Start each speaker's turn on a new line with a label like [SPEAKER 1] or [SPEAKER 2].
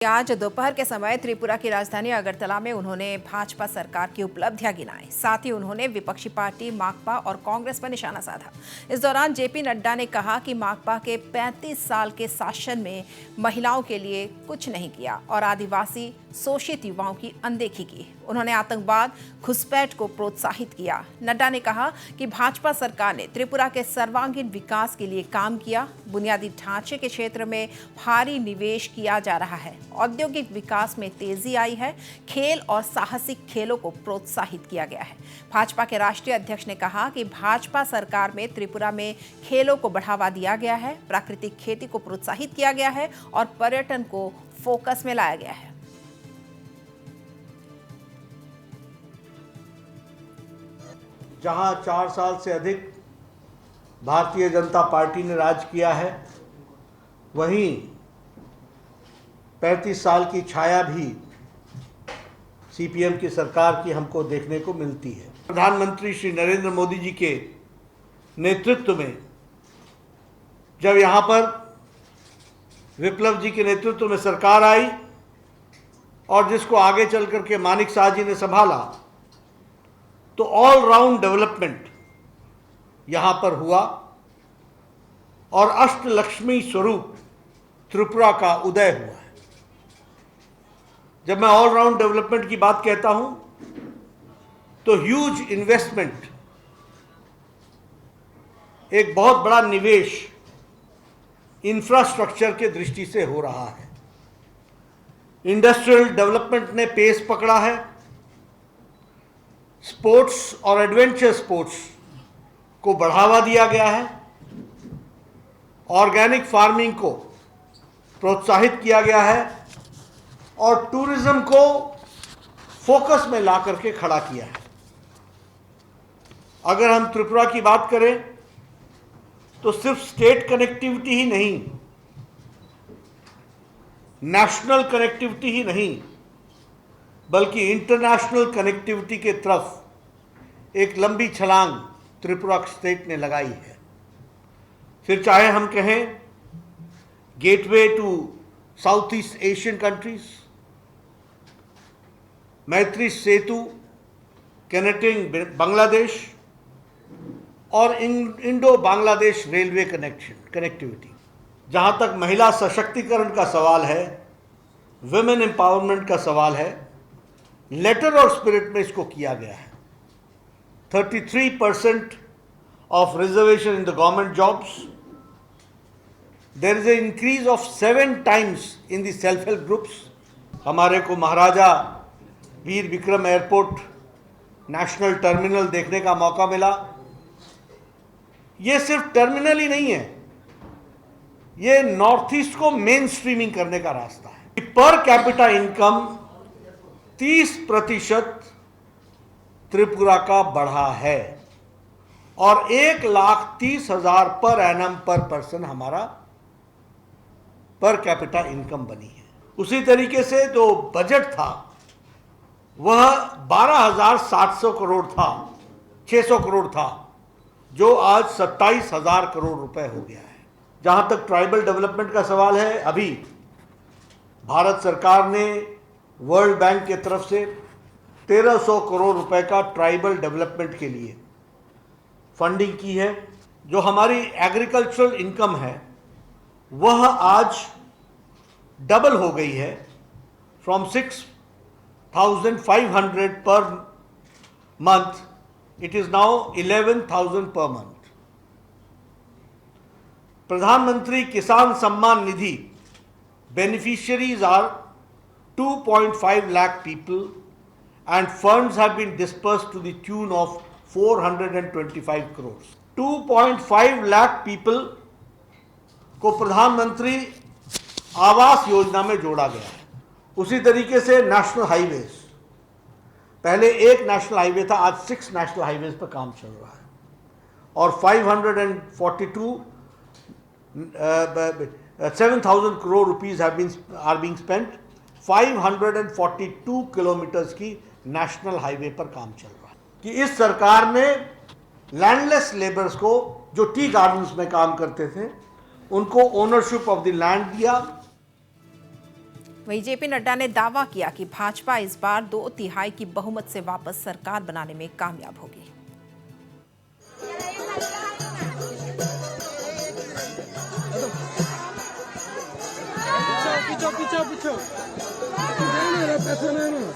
[SPEAKER 1] आज दोपहर के समय त्रिपुरा की राजधानी अगरतला में उन्होंने भाजपा सरकार की उपलब्धियां गिनाई। साथ ही उन्होंने विपक्षी पार्टी माकपा और कांग्रेस पर निशाना साधा। इस दौरान जेपी नड्डा ने कहा कि माकपा के 35 साल के शासन में महिलाओं के लिए कुछ नहीं किया और आदिवासी शोषित युवाओं की अनदेखी की। उन्होंने आतंकवाद, घुसपैठ को प्रोत्साहित किया। नड्डा ने कहा कि भाजपा सरकार ने त्रिपुरा के सर्वांगीण विकास के लिए काम किया। बुनियादी ढांचे के क्षेत्र में भारी निवेश किया जा रहा है। औद्योगिक विकास में तेजी आई है। खेल और साहसिक खेलों को प्रोत्साहित किया गया है। भाजपा के राष्ट्रीय अध्यक्ष ने कहा कि भाजपा सरकार में त्रिपुरा में खेलों को बढ़ावा दिया गया है, प्राकृतिक खेती को प्रोत्साहित किया गया है और पर्यटन को फोकस में लाया गया है।
[SPEAKER 2] जहां 4 साल से अधिक भारतीय जनता पार्टी ने राज किया है, वहीं 35 साल की छाया भी सीपीएम की सरकार की हमको देखने को मिलती है। प्रधानमंत्री श्री नरेंद्र मोदी जी के नेतृत्व में जब यहाँ पर विप्लव जी के नेतृत्व में सरकार आई और जिसको आगे चल करके मानिक शाह जी ने संभाला, तो ऑल राउंड डेवलपमेंट यहाँ पर हुआ और अष्टलक्ष्मी स्वरूप त्रिपुरा का उदय हुआ है। जब मैं ऑल राउंड डेवलपमेंट की बात कहता हूं तो ह्यूज इन्वेस्टमेंट, एक बहुत बड़ा निवेश इंफ्रास्ट्रक्चर के दृष्टि से हो रहा है। इंडस्ट्रियल डेवलपमेंट ने पेस पकड़ा है। स्पोर्ट्स और एडवेंचर स्पोर्ट्स को बढ़ावा दिया गया है। ऑर्गेनिक फार्मिंग को प्रोत्साहित किया गया है और टूरिज्म को फोकस में ला करके खड़ा किया है। अगर हम त्रिपुरा की बात करें तो सिर्फ स्टेट कनेक्टिविटी ही नहीं, नेशनल कनेक्टिविटी ही नहीं, बल्कि इंटरनेशनल कनेक्टिविटी के तरफ एक लंबी छलांग त्रिपुरा स्टेट ने लगाई है। फिर चाहे हम कहें gateway to South East Asian countries, Maitri Setu connecting Bangladesh और इंडो बांग्लादेश रेलवे कनेक्टिविटी। जहां तक महिला सशक्तिकरण का सवाल है, विमेन एम्पावरमेंट का सवाल है, लेटर और स्पिरिट में इसको किया गया है। 33% of reservation in the government jobs. There is an increase of 7 times in the self-help groups. हमारे को Maharaja Bir Vikram airport national terminal देखने का मौका मिला। ये सिर्फ टर्मिनल ही नहीं है, ये नॉर्थ ईस्ट को मेन स्ट्रीमिंग करने का रास्ता है। पर कैपिटा इनकम 30% त्रिपुरा का बढ़ा है और 1,30,000 पर एनम पर पर्सन हमारा पर कैपिटा इनकम बनी है। उसी तरीके से जो बजट था वह 12,700 करोड़ था, 600 करोड़ था, जो आज 27,000 करोड़ रुपए हो गया है। जहां तक ट्राइबल डेवलपमेंट का सवाल है, अभी भारत सरकार ने वर्ल्ड बैंक के तरफ से 1,300 करोड़ रुपए का ट्राइबल डेवलपमेंट के लिए फंडिंग की है। जो हमारी एग्रीकल्चरल इनकम है वह आज डबल हो गई है, from 6,500 per month it is now 11,000 per month. प्रधानमंत्री किसान Samman Nidhi beneficiaries are 2.5 lakh people and funds have been dispersed to the tune of 425 crores. 2.5 lakh people को प्रधानमंत्री आवास योजना में जोड़ा गया है। उसी तरीके से नेशनल हाईवेज, पहले एक नेशनल हाईवे था, आज 6 नेशनल हाईवेज पर काम चल रहा है और 7,000 crore rupees are being spent। 542 kilometres की नेशनल हाईवे पर काम चल रहा है। कि इस सरकार ने लैंडलेस लेबर्स को, जो टी गार्डन्स में काम करते थे, उनको ओनरशिप ऑफ द लैंड दिया।
[SPEAKER 1] वहीं जेपी नड्डा ने दावा किया कि भाजपा इस बार 2/3 की बहुमत से वापस सरकार बनाने में कामयाब होगी।
[SPEAKER 3] पीछे पैसे नहीं